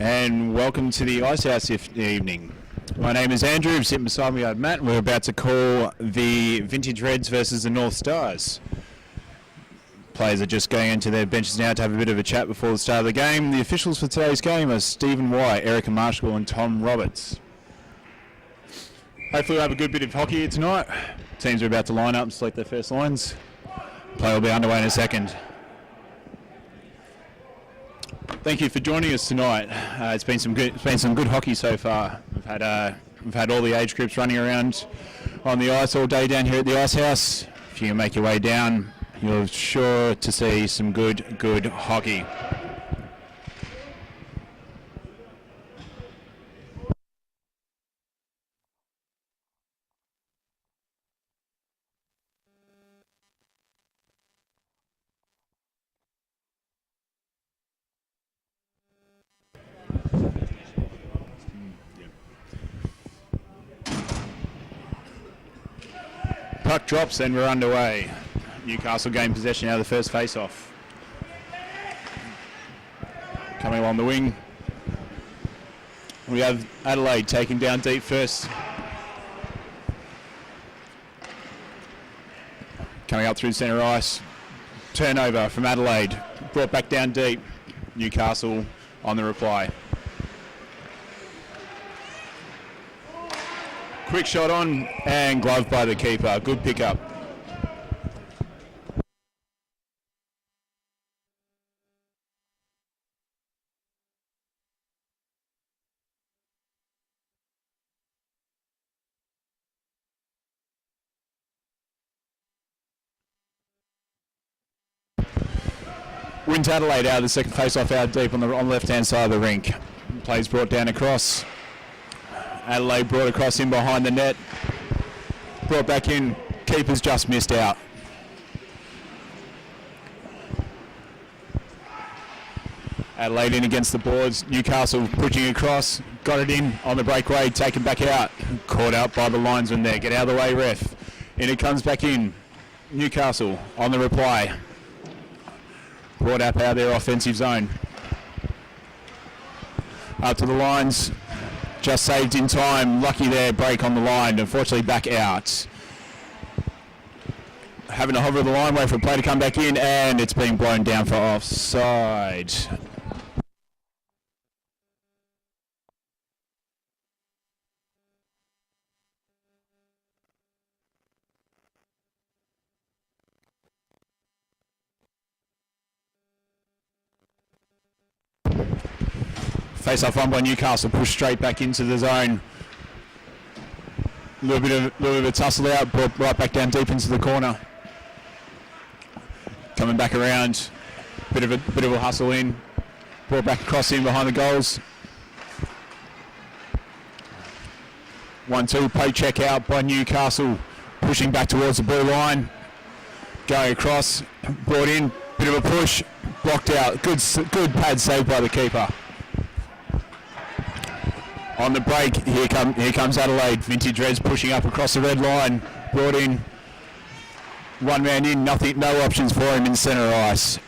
And welcome to the Icehouse evening. My name is Andrew, sitting beside me I have Matt, and we're about to call the Vintage Reds versus the Northstars. Players are just going into their benches now to have a bit of a chat before the start of the game. The officials for today's game are Stephen White, Erica Marshall and Tom Roberts. Hopefully we'll have a good bit of hockey here tonight. Teams are about to line up and select their first lines. Play will be underway in a second. Thank you for joining us tonight. It's been some good hockey so far. We've had all the age groups running around on the ice all day down here at the Icehouse. If you can make your way down, you're sure to see some good hockey. Puck drops and we're underway. Newcastle gain possession out of the first face-off. Coming along the wing, we have Adelaide taking down deep first. Coming up through centre ice. Turnover from Adelaide. Brought back down deep. Newcastle on the reply. Quick shot on and gloved by the keeper. Good pickup. Wins Adelaide out of the second face-off out deep on the left-hand side of the rink. Plays brought down across. Adelaide brought across in behind the net. Brought back in. Keeper's just missed out. Adelaide in against the boards. Newcastle pushing across. Got it in on the breakaway. Taken back out. Caught out by the linesman there. Get out of the way, ref. In it comes back in. Newcastle on the reply. Brought up out of their offensive zone. Up to the lines. Just saved in time. Lucky there, break on the line. Unfortunately back out. Having to hover the line, wait for a play to come back in, and it's been blown down for offside. Face off on by Newcastle, pushed straight back into the zone. A little bit of a tussle out, brought right back down deep into the corner. Coming back around, bit of a hustle in, brought back across in behind the goals. 1-2 play check out by Newcastle, pushing back towards the blue line. Going across, brought in, bit of a push, blocked out. Good pad save by the keeper. On the break, here comes Adelaide. Vintage Reds pushing up across the red line. Brought in. One man in, no options for him in centre ice.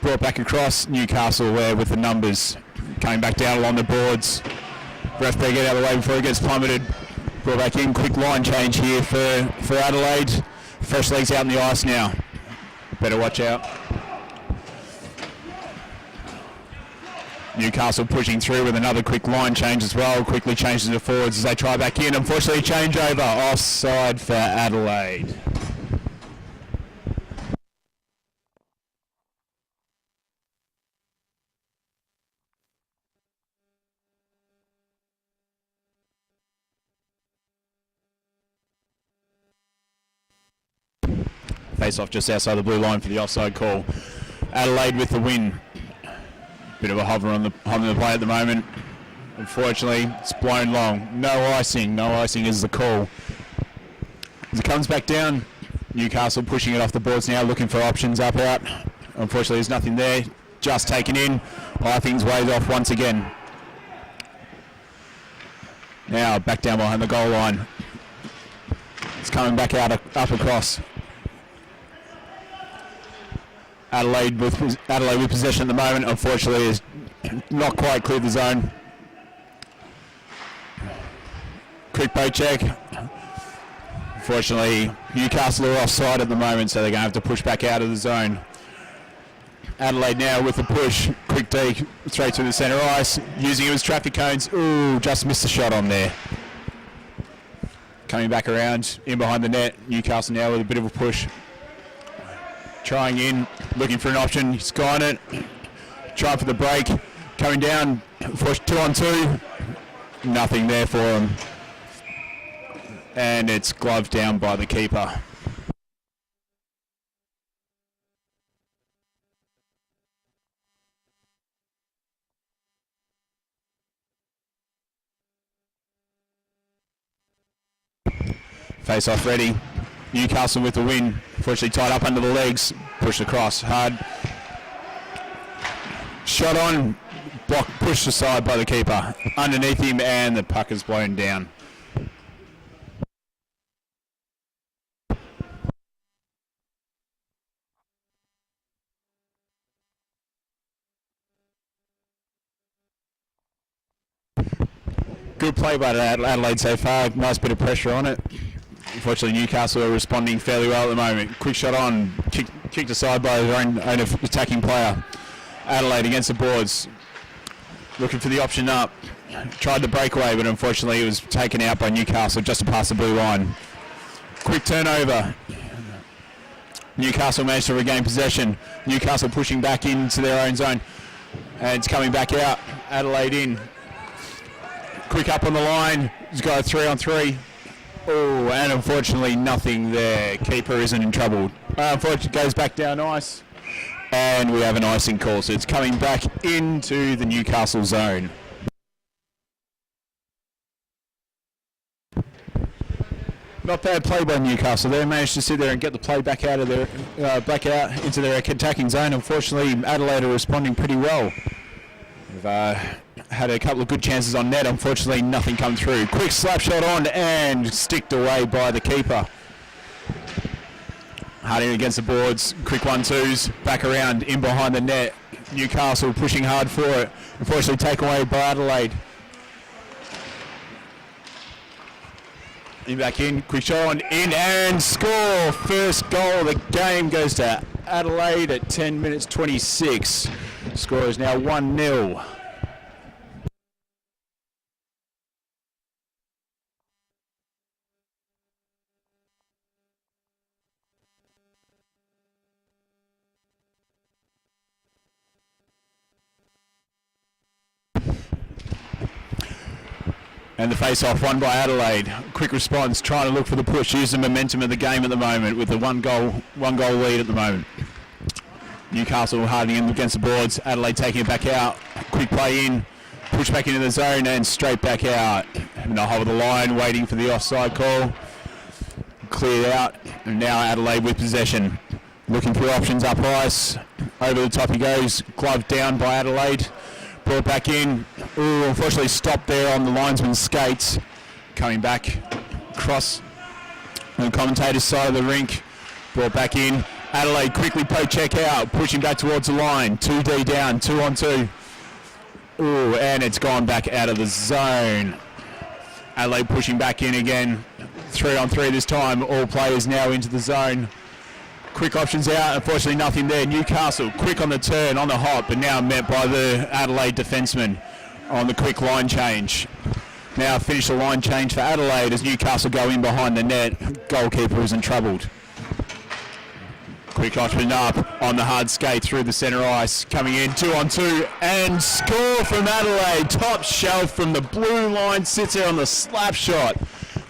Brought back across. Newcastle there with the numbers. Coming back down along the boards. Ref better get out of the way before he gets plummeted. Brought back in. Quick line change here for Adelaide. Fresh legs out on the ice now. Better watch out. Newcastle pushing through with another quick line change as well. Quickly changes to forwards as they try back in. Unfortunately, changeover offside for Adelaide. Face off just outside the blue line for the offside call. Adelaide with the win. Bit of a hover on the play at the moment. Unfortunately, it's blown long. No icing is the call. As it comes back down, Newcastle pushing it off the boards now, looking for options up out. Unfortunately, there's nothing there. Just taken in. Ithing's ways off once again. Now back down behind the goal line. It's coming back out up across. Adelaide with possession at the moment. Unfortunately, not quite cleared the zone. Quick boat check. Unfortunately, Newcastle are offside at the moment, so they're going to have to push back out of the zone. Adelaide now with the push. Quick D straight to the centre ice, using it as traffic cones. Ooh, just missed the shot on there. Coming back around, in behind the net. Newcastle now with a bit of a push. Trying in, looking for an option. He's got it. Trying for the break. Coming down, 2-on-2. Nothing there for him. And it's gloved down by the keeper. Face off ready. Newcastle with the win. Unfortunately tied up under the legs. Pushed across hard. Shot on. Block pushed aside by the keeper. Underneath him, and the puck is blown down. Good play by Adelaide so far. Nice bit of pressure on it. Unfortunately, Newcastle are responding fairly well at the moment. Quick shot on, kicked aside by their own attacking player. Adelaide against the boards, looking for the option up. Tried the breakaway, but unfortunately it was taken out by Newcastle just to pass the blue line. Quick turnover. Newcastle managed to regain possession. Newcastle pushing back into their own zone, and it's coming back out. Adelaide in. Quick up on the line. He's got a 3-on-3. Oh, and unfortunately nothing there. Keeper isn't in trouble. Unfortunately goes back down ice. And we have an icing call, so it's coming back into the Newcastle zone. Not bad play by Newcastle. They managed to sit there and get the play back out of their back out into their attacking zone. Unfortunately, Adelaide are responding pretty well. They've had a couple of good chances on net. Unfortunately, nothing come through. Quick slap shot on and sticked away by the keeper. Harding against the boards. Quick 1-2s. Back around in behind the net. Newcastle pushing hard for it. Unfortunately, taken away by Adelaide. In back in. Quick shot on in and score. First goal of the game goes to Adelaide at 10 minutes 26. Score is now 1-0. And the face-off won by Adelaide. Quick response, trying to look for the push, use the momentum of the game at the moment with the one goal lead at the moment. Newcastle harding in against the boards. Adelaide taking it back out. Quick play in, push back into the zone and straight back out. And they'll hold the line, waiting for the offside call. Cleared out, and now Adelaide with possession. Looking for options up ice. Over the top he goes, gloved down by Adelaide. Brought back in. Ooh, unfortunately stopped there on the linesman's skates. Coming back across on the commentator's side of the rink. Brought back in. Adelaide quickly poke check out, pushing back towards the line. 2D down, 2-on-2. Ooh, and it's gone back out of the zone. Adelaide pushing back in again. 3-on-3 this time. All players now into the zone. Quick options out, unfortunately nothing there. Newcastle quick on the turn, on the hop, but now met by the Adelaide defenseman on the quick line change. Now finish the line change for Adelaide as Newcastle go in behind the net. Goalkeeper isn't troubled. Quick option up on the hard skate through the centre ice. Coming in, 2-on-2 and score from Adelaide. Top shelf from the blue line, sits there on the slap shot.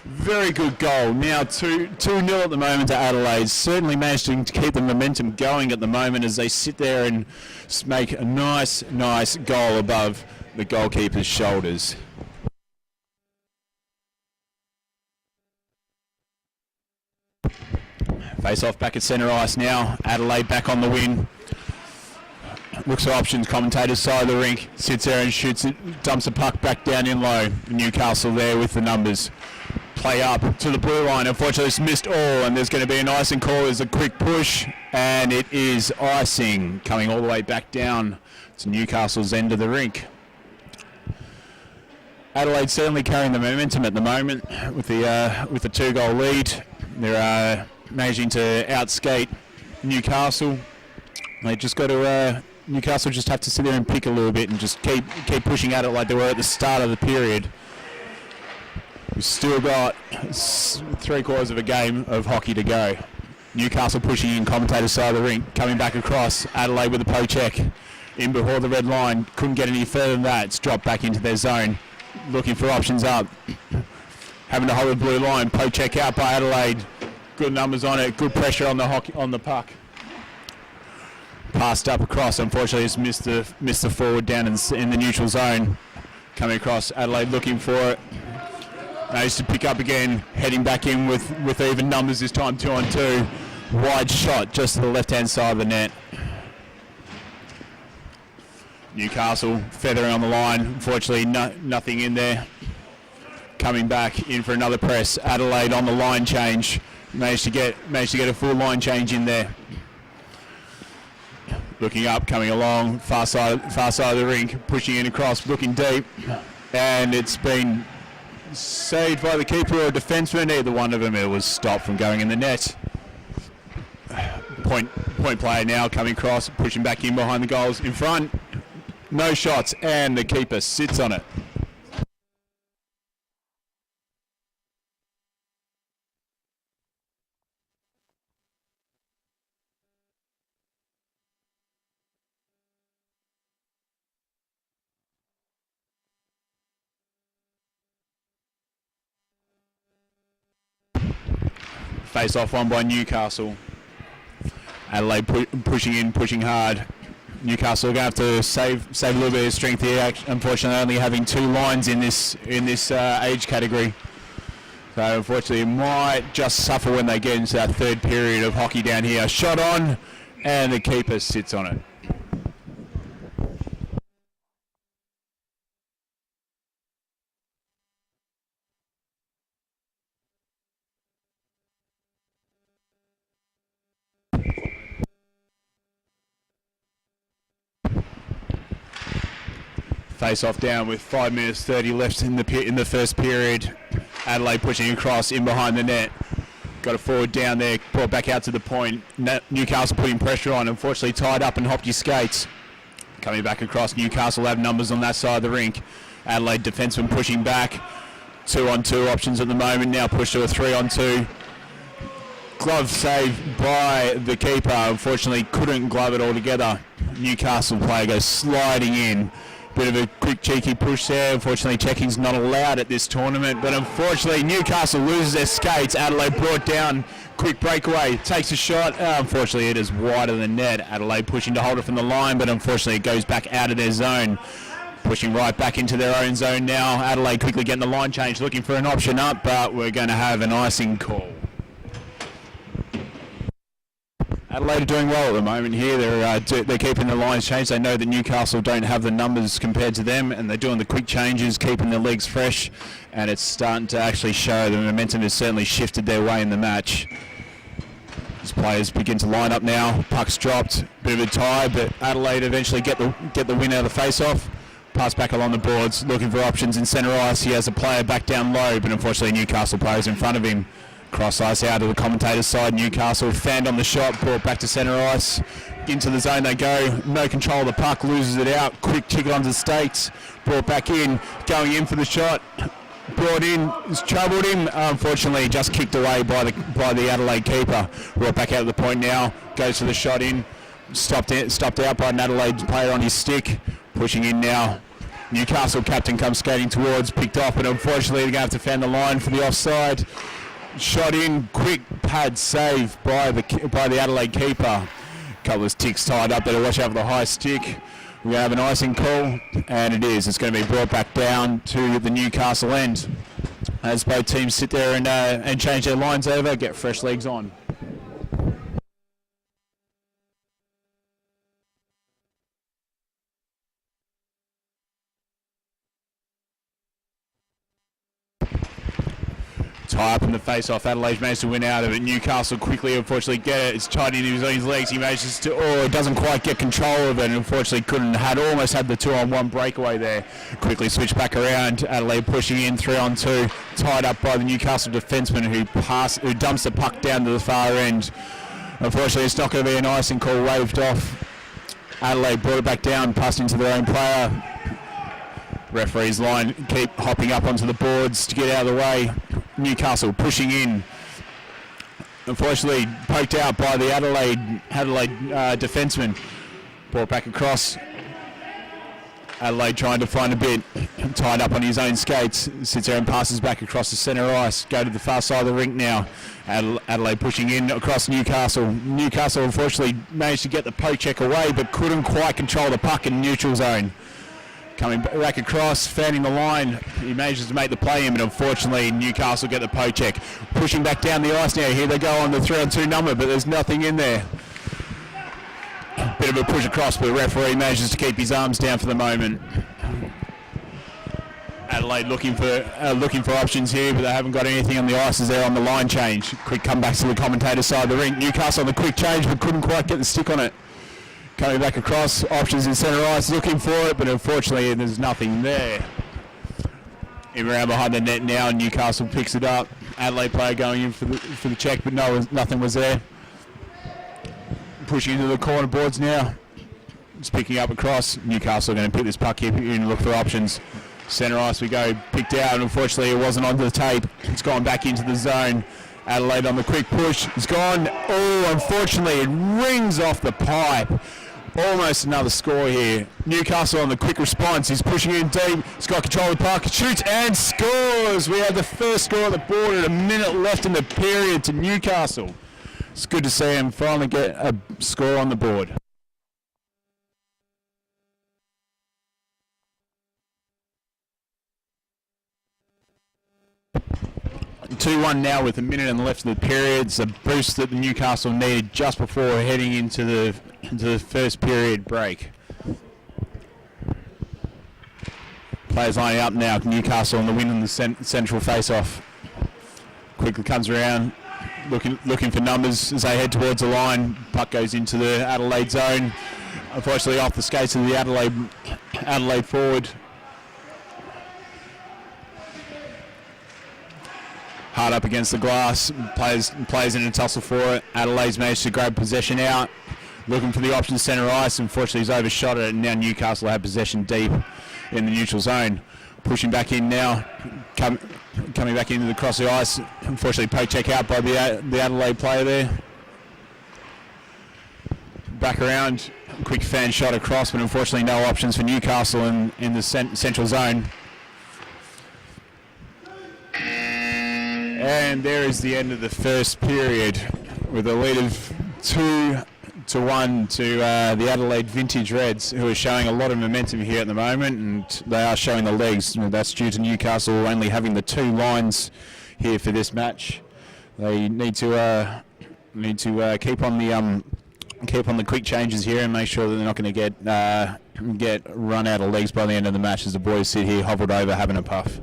Very good goal. Now 2-0 at the moment to Adelaide. Certainly managed to keep the momentum going at the moment as they sit there and make a nice goal above the goalkeeper's shoulders. Face off back at centre ice now. Adelaide back on the win. Looks for options, commentator's side of the rink. Sits there and shoots it, dumps the puck back down in low. Newcastle there with the numbers. Play up to the blue line. Unfortunately, it's missed all, and there's going to be an icing call. There's a quick push. And it is icing coming all the way back down to Newcastle's end of the rink. Adelaide certainly carrying the momentum at the moment with the 2-goal lead. They're managing to outskate Newcastle. They just got to Newcastle just have to sit there and pick a little bit and just keep pushing at it like they were at the start of the period. We've still got 3/4 of a game of hockey to go. Newcastle pushing in, commentator side of the rink, coming back across. Adelaide with a poke check in before the red line. Couldn't get any further than that. It's dropped back into their zone. Looking for options up. Having to hold the blue line. Poke check out by Adelaide. Good numbers on it. Good pressure on the puck. Passed up across. Unfortunately, it's missed the forward down in the neutral zone. Coming across. Adelaide looking for it. Managed to pick up again. Heading back in with even numbers this time. 2-on-2. Wide shot just to the left-hand side of the net. Newcastle feathering on the line. Unfortunately, nothing in there. Coming back in for another press. Adelaide on the line change. Managed to get a full line change in there. Looking up, coming along, far side of the rink, pushing in across, looking deep, and it's been saved by the keeper or defenseman. Either one of them, it was stopped from going in the net. Point player now coming across, pushing back in behind the goals in front. No shots, and the keeper sits on it. Face off one by Newcastle. Adelaide pushing in, pushing hard. Newcastle are going to have to save a little bit of strength here. Unfortunately, only having 2 lines in this age category. So unfortunately, it might just suffer when they get into that third period of hockey down here. Shot on, and the keeper sits on it. Face off down with 5 minutes 30 left in the first period. Adelaide pushing across in behind the net. Got a forward down there, brought back out to the point. Newcastle putting pressure on, unfortunately tied up and hopped his skates. Coming back across, Newcastle have numbers on that side of the rink. Adelaide defenseman pushing back. 2-on-2 options at the moment, now pushed to a 3-on-2. Glove save by the keeper, unfortunately couldn't glove it all together. Newcastle player goes sliding in. Bit of a quick cheeky push there. Unfortunately, checking's not allowed at this tournament, but unfortunately Newcastle loses their skates. Adelaide brought down, quick breakaway, takes a shot. Unfortunately, it is wider than net. Adelaide pushing to hold it from the line, but unfortunately it goes back out of their zone. Pushing right back into their own zone now. Adelaide quickly getting the line change, looking for an option up, but we're going to have an icing call. Adelaide are doing well at the moment here. They're keeping the lines changed. They know that Newcastle don't have the numbers compared to them, and they're doing the quick changes, keeping their legs fresh, and it's starting to actually show. The momentum has certainly shifted their way in the match. As players begin to line up now, puck's dropped, bit of a tie, but Adelaide eventually get the win out of the face-off. Pass back along the boards, looking for options in centre ice. He has a player back down low, but unfortunately Newcastle players in front of him. Cross ice out to the commentator's side. Newcastle fanned on the shot, brought back to centre ice. Into the zone they go. No control of the puck, loses it out. Quick ticket onto the stakes. Brought back in, going in for the shot. Brought in, troubled him. Unfortunately, just kicked away by the Adelaide keeper. Brought back out of the point now. Goes for the shot in. Stopped out by an Adelaide player on his stick. Pushing in now. Newcastle captain comes skating towards, picked off, but unfortunately they're going to have to fan the line for the offside. Shot in, quick pad save by the Adelaide keeper. Couple of sticks tied up, better watch out for the high stick. We're going to have an icing call, and it is. It's going to be brought back down to the Newcastle end. As both teams sit there and change their lines over, get fresh legs on. Tie up in the face-off. Adelaide managed to win out of it. Newcastle quickly, unfortunately, get it. It's tied into his legs. He manages to, doesn't quite get control of it. And unfortunately, almost had the 2-on-1 breakaway there. Quickly switched back around. Adelaide pushing in 3-on-2. Tied up by the Newcastle defenseman who dumps the puck down to the far end. Unfortunately, it's not going to be an icing call waved off. Adelaide brought it back down, passed into their own player. Referee's line keep hopping up onto the boards to get out of the way. Newcastle pushing in. Unfortunately, poked out by the Adelaide defenseman. Brought back across. Adelaide trying to find a bit. Tied up on his own skates. Sits there and passes back across the centre ice. Go to the far side of the rink now. Adelaide pushing in across Newcastle. Newcastle unfortunately managed to get the poke check away, but couldn't quite control the puck in neutral zone. Coming back across, fanning the line. He manages to make the play in, but unfortunately Newcastle get the poke check. Pushing back down the ice now. Here they go on the 3-on-2 number, but there's nothing in there. Bit of a push across, but the referee manages to keep his arms down for the moment. Adelaide looking for options here, but they haven't got anything on the ice as they're on the line change. Quick comeback to the commentator side of the rink. Newcastle on the quick change, but couldn't quite get the stick on it. Coming back across, options in centre ice, looking for it, but unfortunately there's nothing there. In around behind the net now, Newcastle picks it up. Adelaide player going in for the check, but nothing was there. Pushing into the corner boards now. It's picking up across. Newcastle going to pick this puck here and look for options. Centre ice we go, picked out, and unfortunately it wasn't onto the tape. It's gone back into the zone. Adelaide on the quick push. It's gone. Oh, unfortunately it rings off the pipe. Almost another score here. Newcastle on the quick response. He's pushing in deep. He's got control of the puck. Shoots and scores. We have the first score on the board at a minute left in the period to Newcastle. It's good to see him finally get a score on the board. 2-1 now with a minute and left in the period. It's a boost that the Newcastle needed just before heading into the first period break. Players lining up now. Newcastle on the win in the central face-off. Quickly comes around, looking for numbers as they head towards the line. Puck goes into the Adelaide zone. Unfortunately, off the skates of the Adelaide forward. Hard up against the glass. Players in a tussle for it. Adelaide's managed to grab possession out. Looking for the option centre ice. Unfortunately, he's overshot it, and now Newcastle have possession deep in the neutral zone. Pushing back in now. Coming back into the cross the ice. Unfortunately, poke check out by the Adelaide player there. Back around. Quick fan shot across, but unfortunately no options for Newcastle in the central zone. And there is the end of the first period with a lead of 2-1 to the Adelaide Vintage Reds, who are showing a lot of momentum here at the moment, and they are showing the legs. That's due to Newcastle only having the 2 lines here for this match. They need to keep on the quick changes here and make sure that they're not going to get run out of legs by the end of the match as the boys sit here hobbled over having a puff.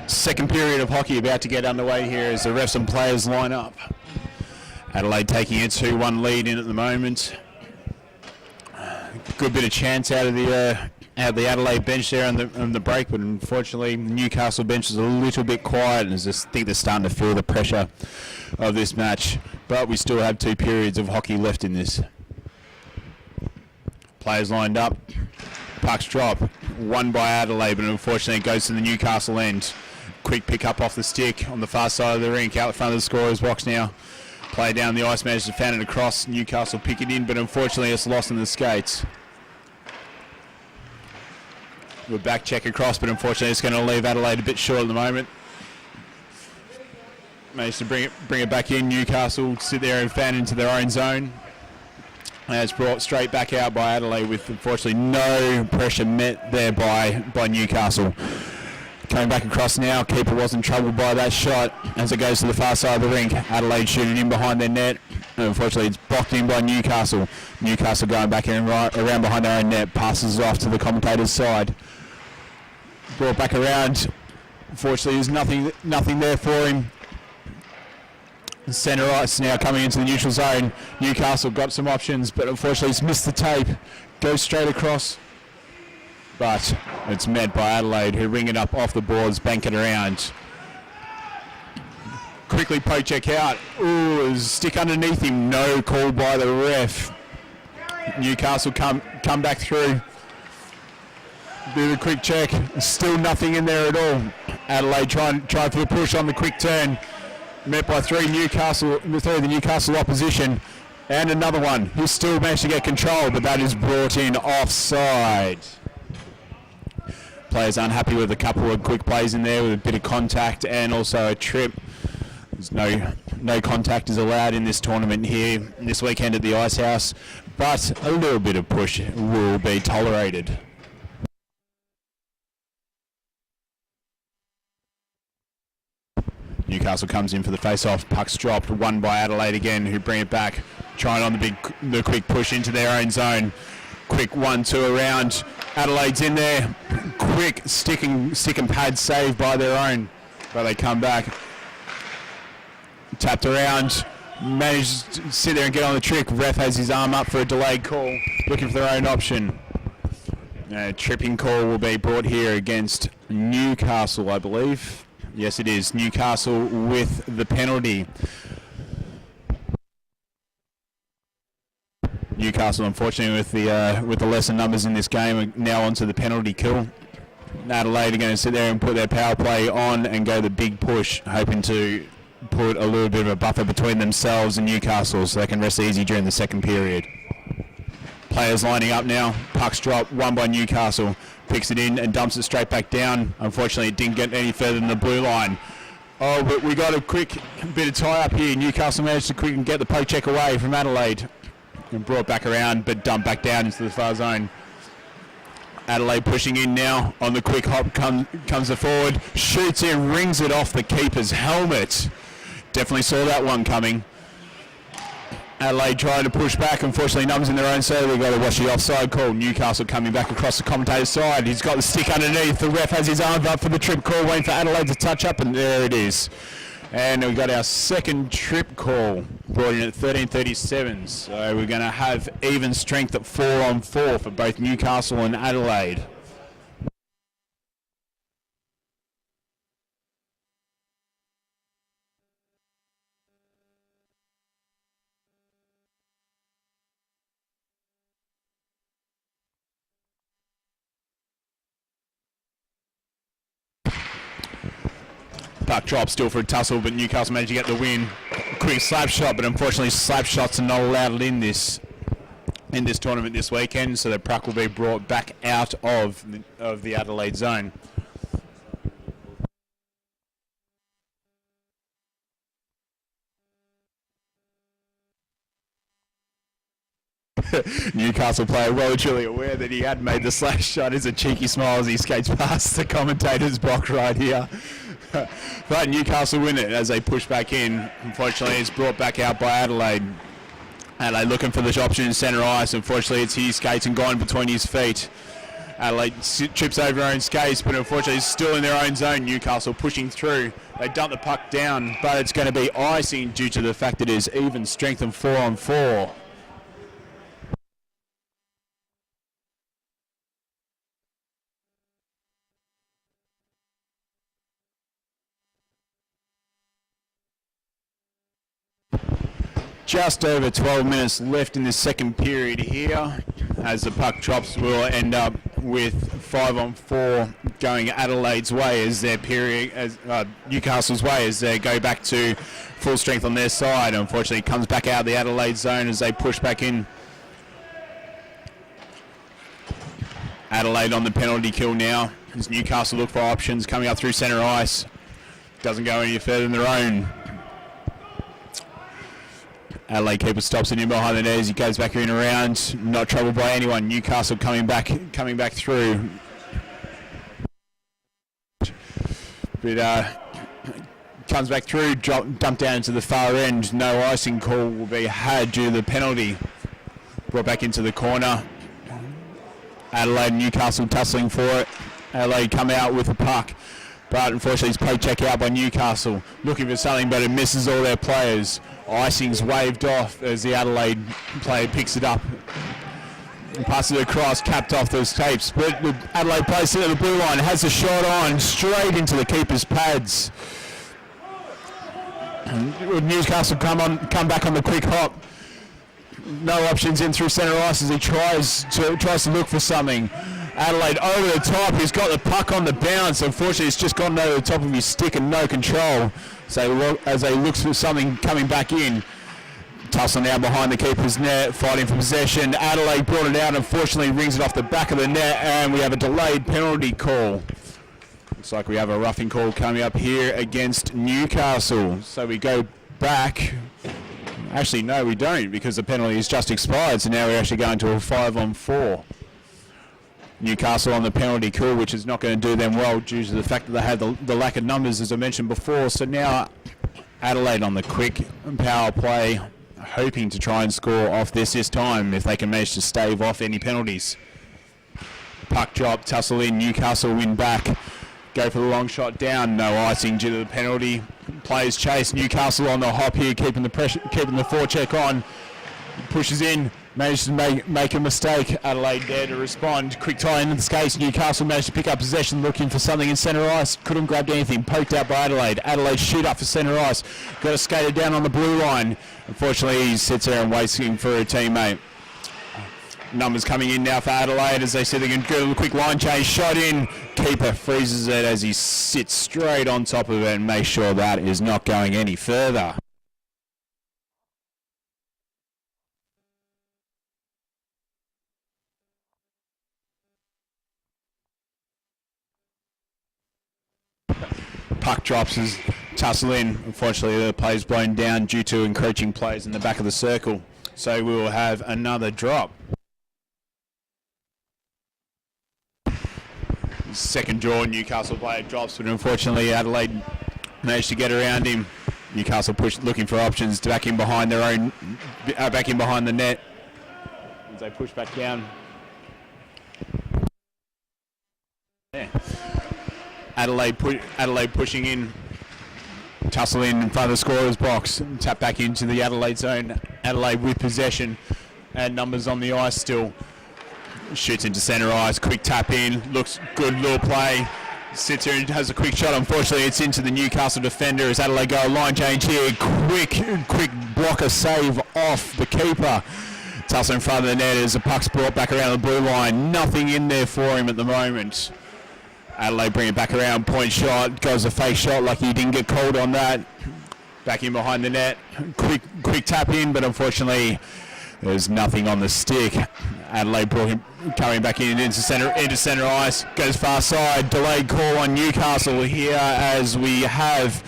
Second period of hockey about to get underway here as the refs and players line up. Adelaide taking a 2-1 lead in at the moment. Good bit of chance out of the Adelaide bench there on the break, but unfortunately the Newcastle bench is a little bit quiet, and I just think they're starting to feel the pressure of this match. But we still have 2 periods of hockey left in this. Players lined up. Pucks drop. Won by Adelaide, but unfortunately it goes to the Newcastle end. Quick pick up off the stick on the far side of the rink, out front of the scorer's box now. Play down the ice, managed to fan it across. Newcastle pick it in, but unfortunately it's lost in the skates. We're back check across, but unfortunately it's going to leave Adelaide a bit short at the moment. Managed to bring it back in. Newcastle sit there and fan into their own zone. And it's brought straight back out by Adelaide with unfortunately no pressure met there by Newcastle. Coming back across now, keeper wasn't troubled by that shot as it goes to the far side of the rink. Adelaide shooting in behind their net. And unfortunately it's blocked in by Newcastle. Newcastle going back in around behind their own net, passes it off to the commentator's side. Brought back around. Unfortunately there's nothing there for him. Centre ice now coming into the neutral zone. Newcastle got some options, but unfortunately he's missed the tape. Goes straight across. But it's met by Adelaide, who ring it up off the boards, bank it around. Quickly poke check out. Ooh, stick underneath him. No call by the ref. Newcastle come back through. Do the quick check. Still nothing in there at all. Adelaide trying for the push on the quick turn. Met by three of the Newcastle opposition. And another one who still managed to get control, but that is brought in offside. Players unhappy with a couple of quick plays in there with a bit of contact and also a trip. There's no contact is allowed in this tournament here this weekend at the Icehouse, but a little bit of push will be tolerated. Newcastle comes in for the face-off. Puck's dropped, won by Adelaide again, who bring it back, trying on the quick push into their own zone. Quick 1-2 around. Adelaide's in there. Quick stick and pad save by their own, but they come back. Tapped around, managed to sit there and get on the trick. Ref has his arm up for a delayed call, looking for their own option. Tripping call will be brought here against Newcastle, I believe. Yes, it is. Newcastle with the penalty. Newcastle, unfortunately, with the lesser numbers in this game, are now onto the penalty kill. Adelaide are going to sit there and put their power play on and go the big push, hoping to put a little bit of a buffer between themselves and Newcastle so they can rest easy during the second period. Players lining up now. Puck's drop, won by Newcastle. Picks it in and dumps it straight back down. Unfortunately, it didn't get any further than the blue line. Oh, but we got a quick bit of tie-up here. Newcastle managed to quick and get the poke check away from Adelaide. And brought back around, but dumped back down into the far zone. Adelaide pushing in now. On the quick hop comes the forward. Shoots in, rings it off the keeper's helmet. Definitely saw that one coming. Adelaide trying to push back. Unfortunately, numbers in their own side. We've got to watch the offside call. Newcastle coming back across the commentator's side. He's got the stick underneath. The ref has his arm up for the trip call, waiting for Adelaide to touch up, and there it is. And we've got our second trip call brought in at 13:37. So we're going to have even strength at 4-on-4 for both Newcastle and Adelaide. Puck drop still for a tussle, but Newcastle managed to get the win. Quick slap shot, but unfortunately slap shots are not allowed in this tournament this weekend, so the puck will be brought back out of the Adelaide zone. Newcastle player well and truly aware that he had made the slap shot. Is a cheeky smile as he skates past the commentator's box right here. But Newcastle win it as they push back in. Unfortunately, it's brought back out by Adelaide. Adelaide looking for the option in centre ice. Unfortunately, it's his skates and gone between his feet. Adelaide trips over her own skates, but unfortunately it's still in their own zone. Newcastle pushing through. They dump the puck down, but it's going to be icing due to the fact that it is even strength and 4-on-4. Just over 12 minutes left in the second period here. As the puck drops, we'll end up with 5-on-4 going Adelaide's way as their period, as Newcastle's way as they go back to full strength on their side. Unfortunately, it comes back out of the Adelaide zone as they push back in. Adelaide on the penalty kill now as Newcastle look for options coming up through centre ice. Doesn't go any further than their own. Adelaide keeper stops it in behind the net as he goes back in around. Not troubled by anyone. Newcastle coming back through. But comes back through, dumped down into the far end. No icing call will be had due to the penalty. Brought back into the corner. Adelaide and Newcastle tussling for it. Adelaide come out with the puck, but unfortunately it's played check out by Newcastle. Looking for something, but it misses all their players. Icing's waved off as the Adelaide player picks it up and passes it across, capped off those tapes. But the Adelaide plays it at the blue line, has a shot on, straight into the keeper's pads. And Newcastle come back on the quick hop. No options in through centre ice as he tries to look for something. Adelaide over the top. He's got the puck on the bounce. Unfortunately, it's just gone over the top of his stick and no control. So as they look for something coming back in. Tussle now behind the keeper's net, fighting for possession. Adelaide brought it out. Unfortunately, rings it off the back of the net, and we have a delayed penalty call. Looks like we have a roughing call coming up here against Newcastle. So we go back. Actually, no, we don't, because the penalty has just expired. So now we're actually going to a 5-on-4. Newcastle on the penalty kill, which is not going to do them well due to the fact that they had the lack of numbers, as I mentioned before. So now Adelaide on the quick power play, hoping to try and score off this time if they can manage to stave off any penalties. Puck drop, tussle in, Newcastle win back. Go for the long shot down, no icing due to the penalty. Players chase, Newcastle on the hop here, keeping the pressure, keeping the forecheck on. Pushes in, managed to make a mistake. Adelaide there to respond. Quick tie into the skates. Newcastle managed to pick up possession, looking for something in centre ice. Couldn't grab anything. Poked out by Adelaide. Adelaide shoot up for centre ice. Got to skate it down on the blue line. Unfortunately, he sits there and waits for a teammate. Numbers coming in now for Adelaide as they see they can do a quick line change. Shot in. Keeper freezes it as he sits straight on top of it and makes sure that is not going any further. Puck drops as tussle in. Unfortunately, the play's blown down due to encroaching players in the back of the circle. So we will have another drop. Second draw, Newcastle player drops, but unfortunately Adelaide managed to get around him. Newcastle looking for options to back in behind their own, back in behind the net as they push back down. Yeah. Adelaide pushing in, tussle in front of the scorer's box, tap back into the Adelaide zone. Adelaide with possession and numbers on the ice still. Shoots into centre ice, quick tap in, looks good little play. Sits here and has a quick shot. Unfortunately, it's into the Newcastle defender as Adelaide go a line change here. Quick blocker save off the keeper. Tussle in front of the net as the puck's brought back around the blue line. Nothing in there for him at the moment. Adelaide bring it back around, point shot, goes a fake shot like he didn't get called on that. Back in behind the net, quick tap in, but unfortunately there's nothing on the stick. Adelaide brought him coming back into centre ice, goes far side, delayed call on Newcastle here as we have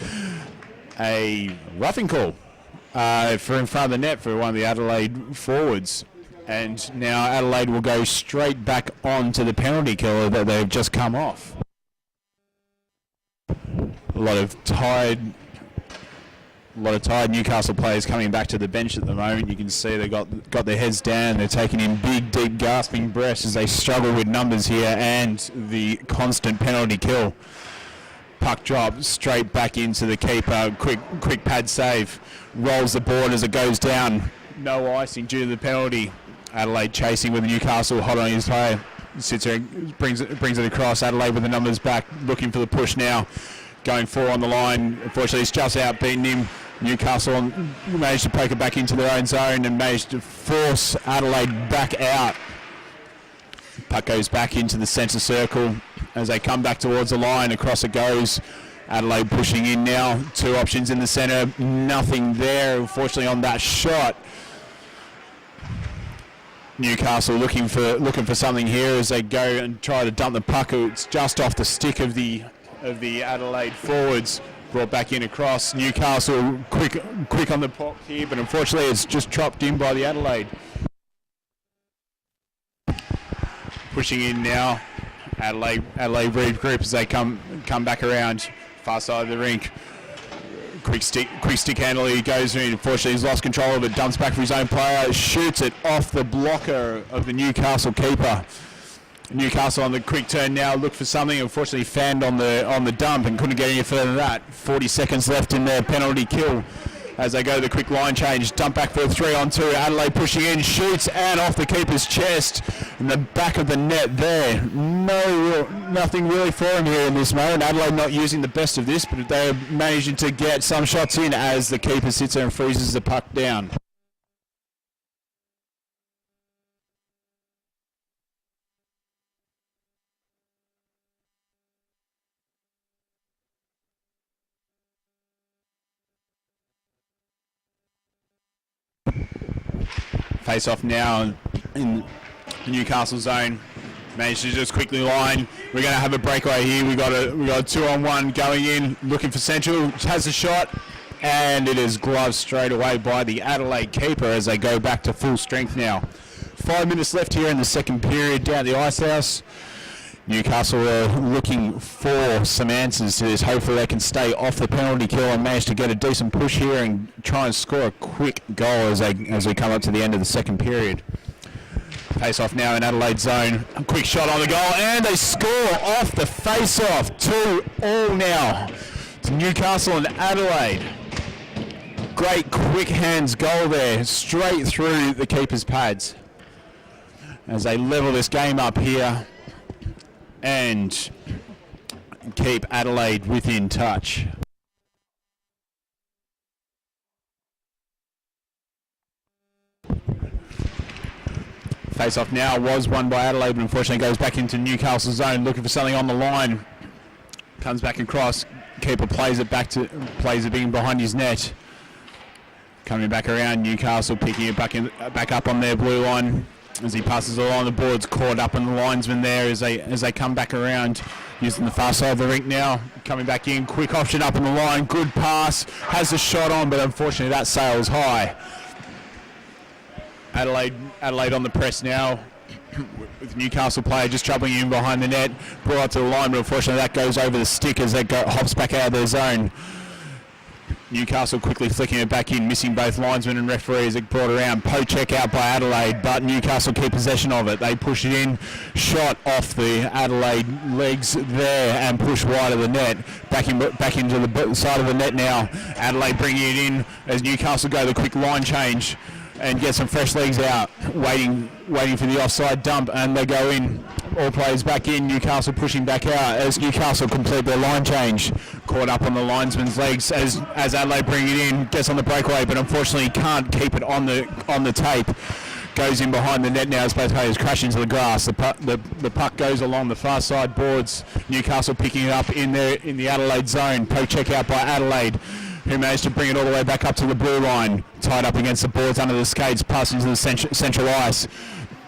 a roughing call for in front of the net for one of the Adelaide forwards. And now Adelaide will go straight back on to the penalty killer that they've just come off. A lot of tired Newcastle players coming back to the bench at the moment. You can see they got their heads down. They're taking in big, deep, gasping breaths as they struggle with numbers here and the constant penalty kill. Puck drop straight back into the keeper. Quick pad save. Rolls the board as it goes down. No icing due to the penalty. Adelaide chasing with Newcastle hot on his player. Sits there, brings it across. Adelaide with the numbers back, looking for the push now. Going 4 on the line. Unfortunately, it's just outbeaten him. Newcastle managed to poke it back into their own zone and managed to force Adelaide back out. Puck goes back into the centre circle. as they come back towards the line. Across it goes. Adelaide pushing in now. Two options in the centre. Nothing there, unfortunately, on that shot. Newcastle looking for something here as they go and try to dump the puck. It's just off the stick of the Adelaide forwards. Brought back in across. Newcastle quick on the pop here, but unfortunately it's just chopped in by the Adelaide. Pushing in now. Adelaide regroup as they come back around. Far side of the rink. Quick stick handle. He goes in. Unfortunately, he's lost control of it. Dumps back for his own player. Shoots it off the blocker of the Newcastle keeper. Newcastle on the quick turn now. Look for something. Unfortunately, fanned on the dump and couldn't get any further than that. 40 seconds left in their penalty kill as they go to the quick line change. Dump back for a 3-on-2. Adelaide pushing in. Shoots and off the keeper's chest in the back of the net there. Nothing really for him here in this moment. Adelaide not using the best of this, but they're managing to get some shots in as the keeper sits there and freezes the puck down. Face off now in the Newcastle zone. Managed to just quickly line. We're going to have a breakaway here. We got a 2-on-1 going in, looking for Central. Has a shot, and it is gloved straight away by the Adelaide keeper as they go back to full strength now. 5 minutes left here in the second period down at the Icehouse. Newcastle are looking for some answers to this. Hopefully they can stay off the penalty kill and manage to get a decent push here and try and score a quick goal as we come up to the end of the second period. Face off now in Adelaide zone. A quick shot on the goal and they score off the face off. 2-2 now to Newcastle and Adelaide. Great quick hands goal there, straight through the keeper's pads as they level this game up here and keep Adelaide within touch. Face off now was won by Adelaide, but unfortunately goes back into Newcastle zone looking for something on the line. Comes back across, keeper plays it being behind his net. Coming back around, Newcastle picking it back up on their blue line. As he passes along the boards, caught up on the linesman there as they come back around, using the far side of the rink now. Coming back in, quick option up on the line, good pass, has a shot on, but unfortunately that sails high. Adelaide on the press now, with Newcastle player just troubling in behind the net, brought out to the line, but unfortunately that goes over the stick as they hops back out of their zone. Newcastle quickly flicking it back in, missing both linesmen and referees. It brought around, poke check out by Adelaide, but Newcastle keep possession of it. They push it in, shot off the Adelaide legs there and push wide of the net. Back into the side of the net now. Adelaide bringing it in as Newcastle go the quick line change and get some fresh legs out, waiting for the offside dump, and they go in. All players back in, Newcastle pushing back out as Newcastle complete their line change. Caught up on the linesman's legs as Adelaide bring it in, gets on the breakaway, but unfortunately can't keep it on the tape. Goes in behind the net now as both players crash into the grass. The puck goes along the far side boards. Newcastle picking it up in the Adelaide zone. Poke check out by Adelaide, who managed to bring it all the way back up to the blue line. Tied up against the boards under the skates, passing to the central ice.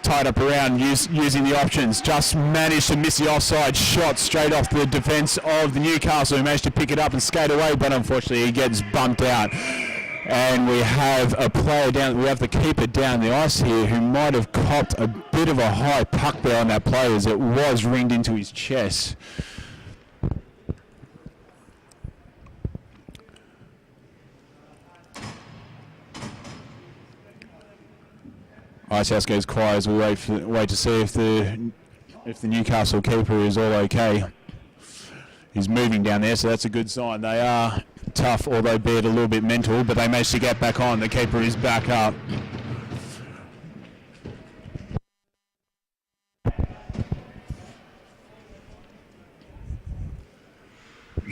Tied up around, using the options. Just managed to miss the offside shot straight off the defence of the Newcastle, who managed to pick it up and skate away, but unfortunately he gets bumped out. And we have the keeper down the ice here who might have copped a bit of a high puck there on that play as it was ringed into his chest. Icehouse goes quiet as we wait to see if the Newcastle keeper is all okay. He's moving down there, so that's a good sign. They are tough, although be it a little bit mental, but they managed to get back on. The keeper is back up.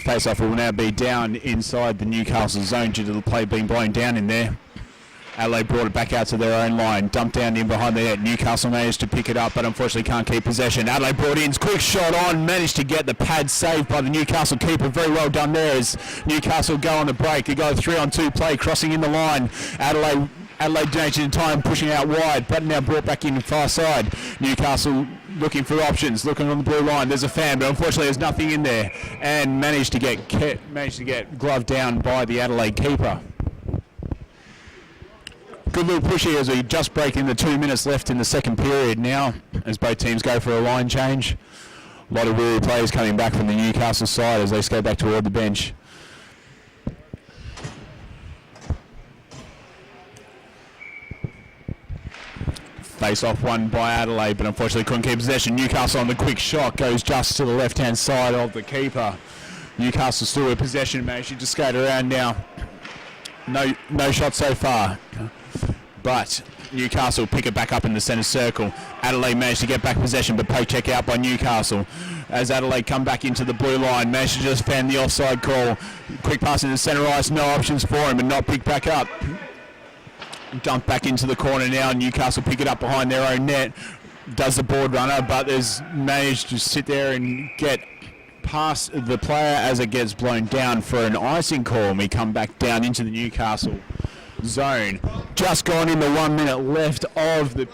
Face-off will now be down inside the Newcastle zone due to the play being blown down in there. Adelaide brought it back out to their own line. Dumped down in behind the net. Newcastle managed to pick it up, but unfortunately can't keep possession. Adelaide brought in. Quick shot on. Managed to get the pad saved by the Newcastle keeper. Very well done there as Newcastle go on the break. They go 3-on-2 play, crossing in the line. Adelaide changing time, pushing out wide, but now brought back in far side. Newcastle looking for options, looking on the blue line. There's a fan, but unfortunately there's nothing in there, and managed to get gloved down by the Adelaide keeper. Good little push here as we just break in the 2 minutes left in the second period now, as both teams go for a line change. A lot of weary players coming back from the Newcastle side as they go back toward the bench. Face off one by Adelaide, but unfortunately couldn't keep possession. Newcastle on the quick shot goes just to the left-hand side of the keeper. Newcastle still with possession, managing to skate around now. No shot so far, but Newcastle pick it back up in the centre circle. Adelaide managed to get back possession, but poke check out by Newcastle. As Adelaide come back into the blue line, managed to just fan the offside call. Quick pass in the centre ice, no options for him, and not picked back up. Dumped back into the corner now. Newcastle pick it up behind their own net. Does the board runner, but there's managed to sit there and get past the player as it gets blown down for an icing call. And we come back down into the Newcastle zone. Just gone in the 1 minute left of the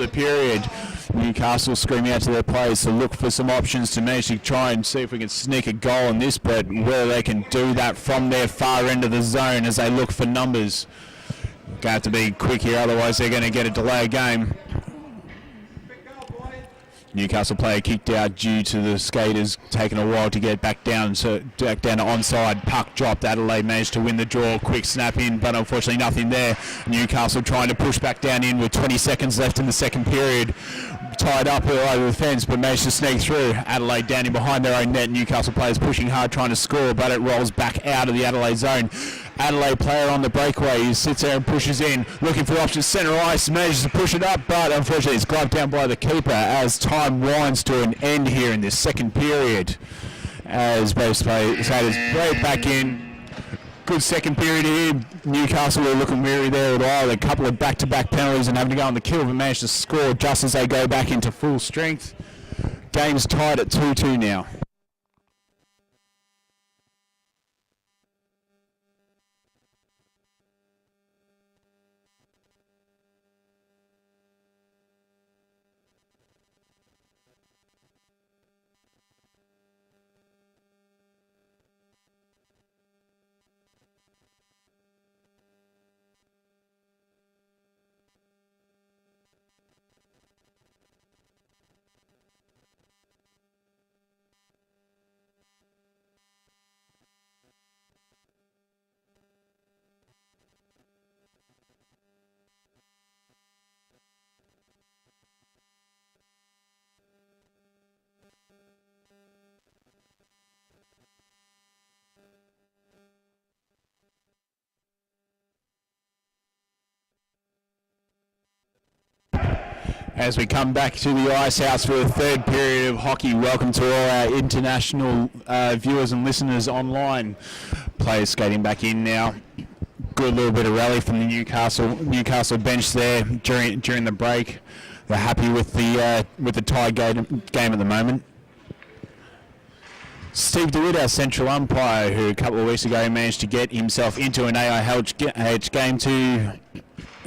period. Newcastle screaming out to their players to look for some options to manage to try and see if we can sneak a goal in this, but whether they can do that from their far end of the zone as they look for numbers. Going to have to be quick here, otherwise they're going to get a delay game. Newcastle player kicked out due to the skaters taking a while to get back down to onside. Puck dropped. Adelaide managed to win the draw. Quick snap in, but unfortunately nothing there. Newcastle trying to push back down in with 20 seconds left in the second period. Tied up over the fence, but managed to sneak through. Adelaide down in behind their own net. Newcastle players pushing hard, trying to score, but it rolls back out of the Adelaide zone. Adelaide player on the breakaway. He sits there and pushes in, looking for options. Centre ice, manages to push it up, but unfortunately it's gloved down by the keeper as time winds to an end here in this second period. As both players break back in. Good second period here. Newcastle were looking weary there at all. A couple of back-to-back penalties and having to go on the kill, but managed to score just as they go back into full strength. Game's tied at 2-2 now. As we come back to the Icehouse for the third period of hockey, welcome to all our international viewers and listeners online. Players skating back in now. Good little bit of rally from the Newcastle bench there during the break. They're happy with the tie game at the moment. Steve DeWitt, our central umpire, who a couple of weeks ago managed to get himself into an AIH game to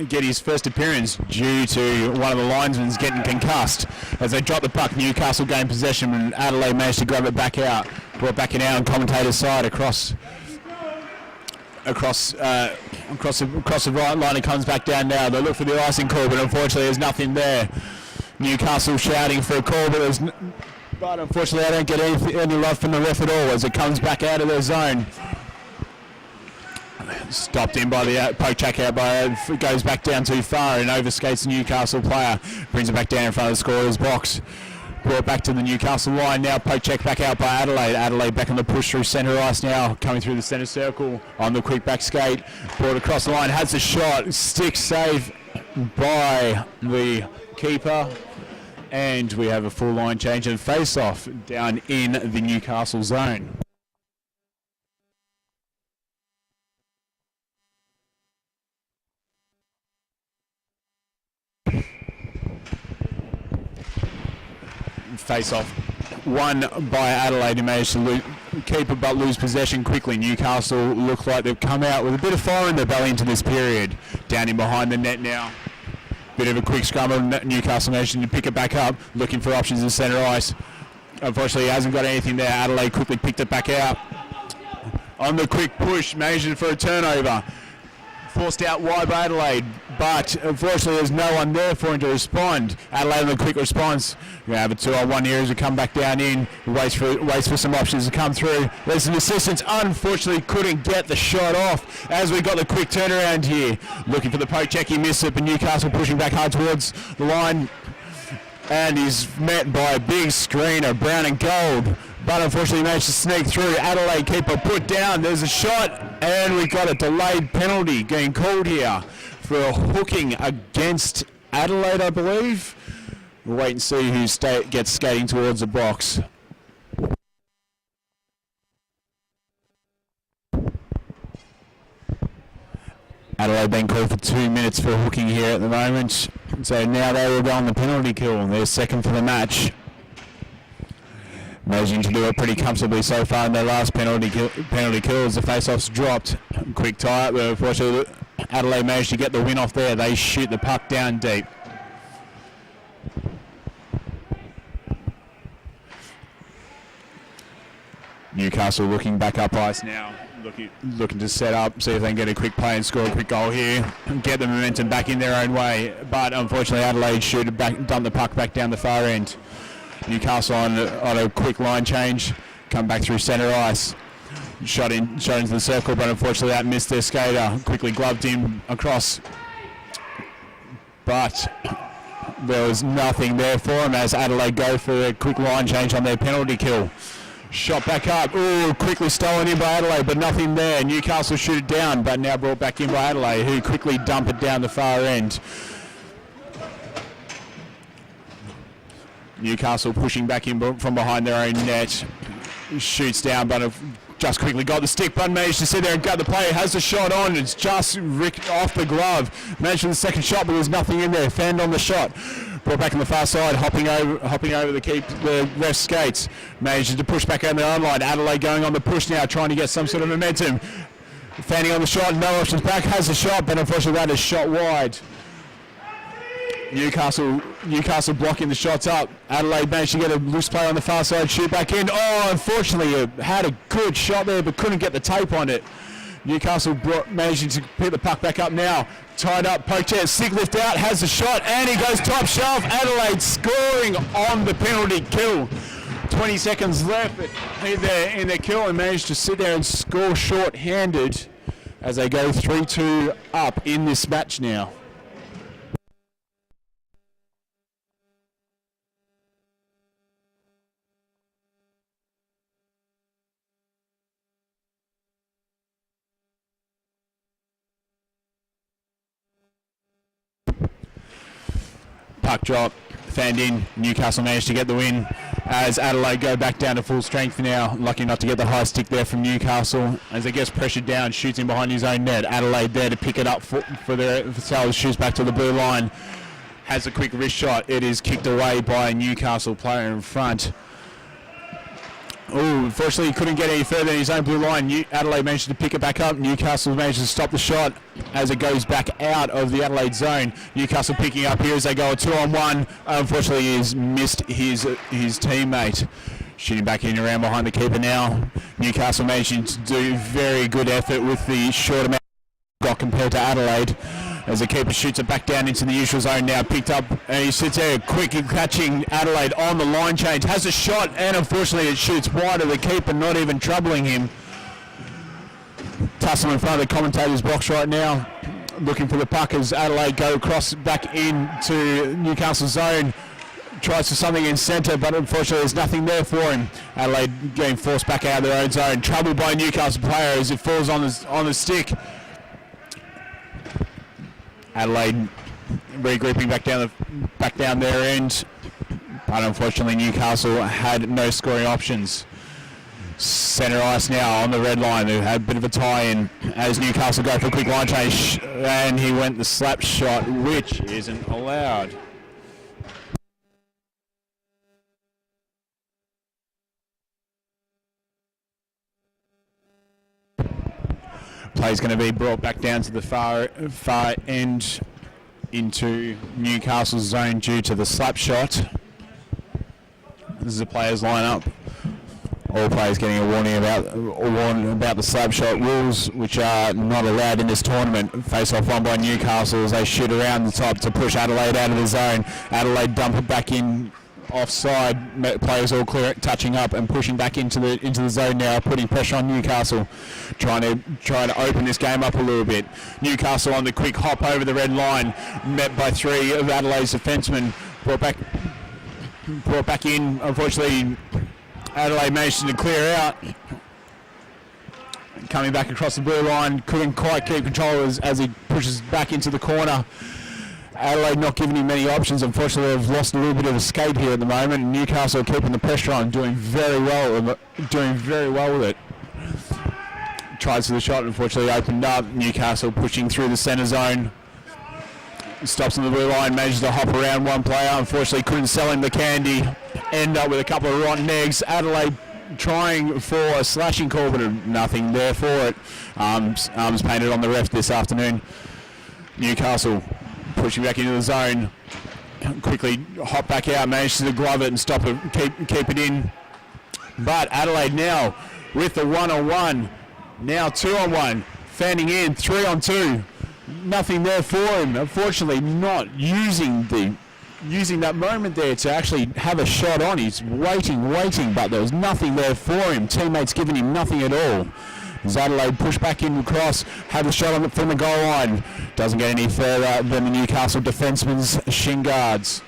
get his first appearance due to one of the linesmen getting concussed. As they drop the puck, Newcastle gained possession and Adelaide managed to grab it back out. Brought back in out on commentator's side across the right line. It comes back down now. They look for the icing call, but unfortunately there's nothing there. Newcastle shouting for a call, but unfortunately I don't get any love from the ref at all as it comes back out of their zone. Stopped in by the poke check out goes back down too far and overskates the Newcastle player. Brings it back down in front of the scorer's box. Brought back to the Newcastle line now. Poke check back out by Adelaide. Adelaide back on the push through centre ice now. Coming through the centre circle on the quick back skate. Brought across the line. Has a shot. Stick save by the keeper. And we have a full line change and face off down in the Newcastle zone. face off won by Adelaide, who managed to keep it but lose possession quickly. Newcastle look like they've come out with a bit of fire in their belly into this period. Down in behind the net now. Bit of a quick scramble. Newcastle managing to pick it back up, looking for options in centre ice. Unfortunately, he hasn't got anything there. Adelaide quickly picked it back out. On the quick push, managing for a turnover. Forced out wide by Adelaide, but unfortunately there's no one there for him to respond. Adelaide on the quick response. We have a 2-on-1 here as we come back down in. Waits for some options to come through. There's some assistance. Unfortunately couldn't get the shot off as we got the quick turnaround here. Looking for the poke check, he missed it, but Newcastle pushing back hard towards the line. And he's met by a big screen of brown and gold. But unfortunately managed to sneak through. Adelaide keeper put down. There's a shot, and we got a delayed penalty getting called here for hooking against Adelaide, I believe. We'll wait and see who gets skating towards the box. Adelaide being called for 2 minutes for hooking here at the moment. So now they will go on the penalty kill. They're second for the match. Managing to do it pretty comfortably so far in their last penalty kill as the face-off's dropped. Quick tie-up, but unfortunately Adelaide managed to get the win off there. They shoot the puck down deep. Newcastle looking back up ice now, looking to set up, see if they can get a quick play and score a quick goal here, get the momentum back in their own way. But unfortunately Adelaide dump the puck back down the far end. Newcastle on a quick line change, come back through centre ice. Shot into the circle, but unfortunately that missed their skater. Quickly gloved him across. But there was nothing there for him as Adelaide go for a quick line change on their penalty kill. Shot back up. Ooh, quickly stolen in by Adelaide, but nothing there. Newcastle shoot it down, but now brought back in by Adelaide, who quickly dump it down the far end. Newcastle pushing back in from behind their own net. Shoots down, but just quickly got the stick, but managed to sit there and grab the play. Has the shot on. It's just ripped off the glove. Managed for the second shot, but there's nothing in there. Fanned on the shot. Brought back on the far side, hopping over the ref skates. Managed to push back on the own line. Adelaide going on the push now, trying to get some sort of momentum. Fanning on the shot, no options back. Has the shot, but unfortunately that is shot wide. Newcastle blocking the shots up. Adelaide managed to get a loose play on the far side, shoot back in. Oh, unfortunately, it had a good shot there, but couldn't get the tape on it. Newcastle managing to pick the puck back up now. Tied up, poked out, sick lift out, has the shot, and he goes top shelf. Adelaide scoring on the penalty kill. 20 seconds left in their kill, and managed to sit there and score short-handed as they go 3-2 up in this match now. Puck drop, fanned in. Newcastle managed to get the win as Adelaide go back down to full strength now. Lucky not to get the high stick there from Newcastle as he gets pressured down, shoots in behind his own net. Adelaide there to pick it up for themselves, shoots back to the blue line. Has a quick wrist shot. It is kicked away by a Newcastle player in front. Oh, unfortunately he couldn't get any further in his own blue line. Adelaide managed to pick it back up. Newcastle managed to stop the shot as it goes back out of the Adelaide zone. Newcastle picking up here as they go a 2-on-1. Unfortunately he's missed his teammate. Shooting back in around behind the keeper now. Newcastle managing to do very good effort with the short amount got compared to Adelaide. As the keeper shoots it back down into the usual zone now, picked up, and he sits there quick and catching Adelaide on the line change. Has a shot, and unfortunately it shoots wide of the keeper, not even troubling him. Tussle in front of the commentator's box right now, looking for the puck as Adelaide go across back into Newcastle zone. Tries for something in centre, but unfortunately there's nothing there for him. Adelaide getting forced back out of their own zone. Troubled by a Newcastle player as it falls on the stick. Adelaide regrouping back down their end, but unfortunately Newcastle had no scoring options. Centre ice now on the red line, who had a bit of a tie-in as Newcastle go for a quick line change, and he went the slap shot, which isn't allowed. Play's going to be brought back down to the far end into Newcastle's zone due to the slap shot. This is the players line up. All players getting a warning about the slap shot rules, which are not allowed in this tournament. Face off one by Newcastle as they shoot around the top to push Adelaide out of the zone. Adelaide dump it back in offside. Players all clear, touching up and pushing back into the zone now, putting pressure on Newcastle, trying to open this game up a little bit. Newcastle on the quick hop over the red line, met by three of Adelaide's defensemen. Brought back in. Unfortunately, Adelaide managed to clear out. Coming back across the blue line, couldn't quite keep control as he pushes back into the corner. Adelaide not giving him many options. Unfortunately, they've lost a little bit of a skate here at the moment. Newcastle keeping the pressure on, doing very well with it. Tries for the shot, unfortunately opened up. Newcastle pushing through the centre zone. Stops on the blue line, manages to hop around one player. Unfortunately, couldn't sell him the candy. End up with a couple of rotten eggs. Adelaide trying for a slashing call, but nothing there for it. Arms painted on the ref this afternoon. Newcastle pushing back into the zone. Quickly hop back out, manages to glove it and stop it, keep it in. But Adelaide now with the 1-on-1. Now 2-on-1. Fanning in, 3-on-2. Nothing there for him. Unfortunately, not using that moment there to actually have a shot on. He's waiting, but there was nothing there for him. Teammates giving him nothing at all. As Adelaide push back in across, had the shot on it from the goal line. Doesn't get any further than the Newcastle defenseman's shin guards.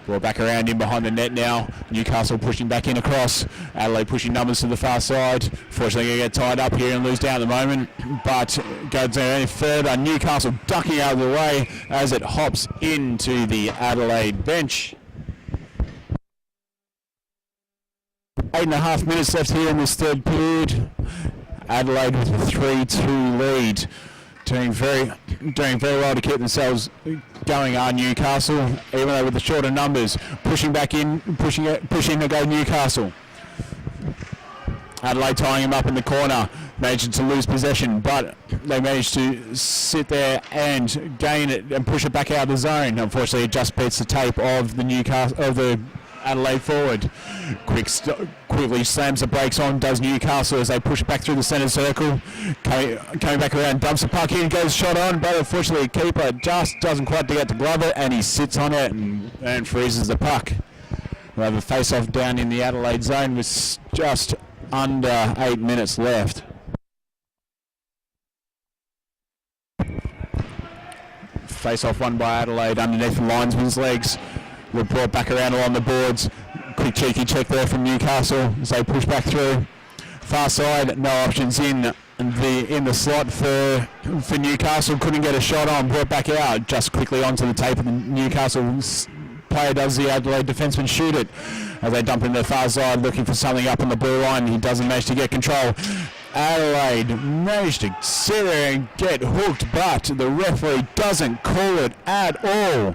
Brought back around in behind the net now. Newcastle pushing back in across. Adelaide pushing numbers to the far side. Fortunately, going to get tied up here and lose down at the moment. But goes any further. Newcastle ducking out of the way as it hops into the Adelaide bench. 8.5 minutes left here in this third period. Adelaide with a 3-2 lead. Doing very well to keep themselves going are Newcastle, even though with the shorter numbers. Pushing back in, pushing to go Newcastle. Adelaide tying him up in the corner, managing to lose possession, but they managed to sit there and gain it and push it back out of the zone. Unfortunately, it just beats the tape of the Adelaide forward. Quickly slams the brakes on, does Newcastle as they push back through the centre circle. Coming back around, dumps the puck in, goes shot on, but unfortunately the keeper just doesn't quite get to glove it, and he sits on it and freezes the puck. We'll have a face-off down in the Adelaide zone with just under 8 minutes left. Face-off won by Adelaide underneath the linesman's legs. We're brought back around along the boards. Quick cheeky check there from Newcastle as they push back through. Far side, no options in the slot for Newcastle. Couldn't get a shot on. Brought back out. Just quickly onto the tape of the Newcastle player does the Adelaide defenseman shoot it as they dump in the far side looking for something up on the blue line. He doesn't manage to get control. Adelaide managed to sit there and get hooked, but the referee doesn't call it at all.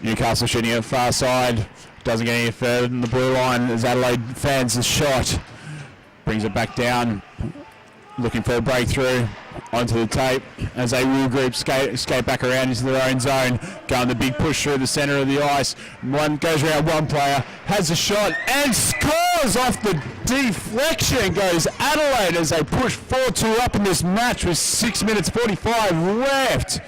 Newcastle shooting at far side, doesn't get any further than the blue line as Adelaide fans the shot, brings it back down, looking for a breakthrough onto the tape as they regroup, skate back around into their own zone, going the big push through the centre of the ice. One goes around one player, has a shot and scores off the deflection. Goes Adelaide as they push 4-2 up in this match with 6 minutes 45 left.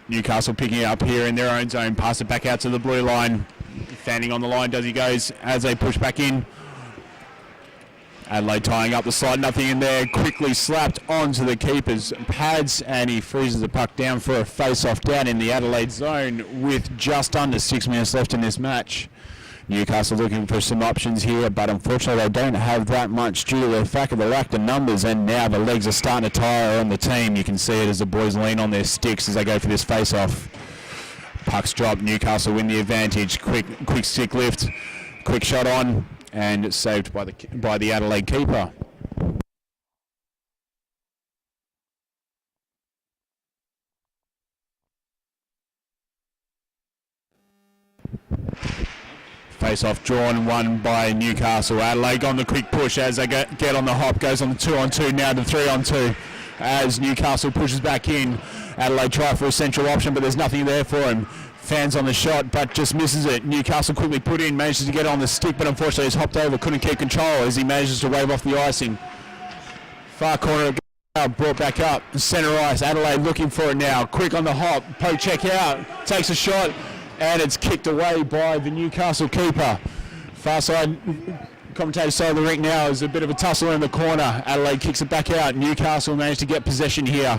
Newcastle picking it up here in their own zone, pass it back out to the blue line. Fanning on the line does he goes as they push back in. Adelaide tying up the slide, nothing in there. Quickly slapped onto the keeper's pads and he freezes the puck down for a face-off down in the Adelaide zone with just under 6 minutes left in this match. Newcastle looking for some options here, but unfortunately they don't have that much due to the fact of the lack of numbers, and now the legs are starting to tire on the team. You can see it as the boys lean on their sticks as they go for this face-off. Pucks drop, Newcastle win the advantage. Quick stick lift, quick shot on, and it's saved by the Adelaide keeper. Face-off drawn, won by Newcastle. Adelaide on the quick push as they get on the hop, goes on the 2-on-2, now to 3-on-2 as Newcastle pushes back in. Adelaide try for a central option, but there's nothing there for him. Fans on the shot, but just misses it. Newcastle quickly put in, manages to get on the stick, but unfortunately he's hopped over, couldn't keep control as he manages to wave off the icing. Far corner, brought back up, centre ice. Adelaide looking for it now, quick on the hop, poke check out, takes a shot, and it's kicked away by the Newcastle keeper. Far side, commentator side of the rink now is a bit of a tussle in the corner. Adelaide kicks it back out. Newcastle managed to get possession here.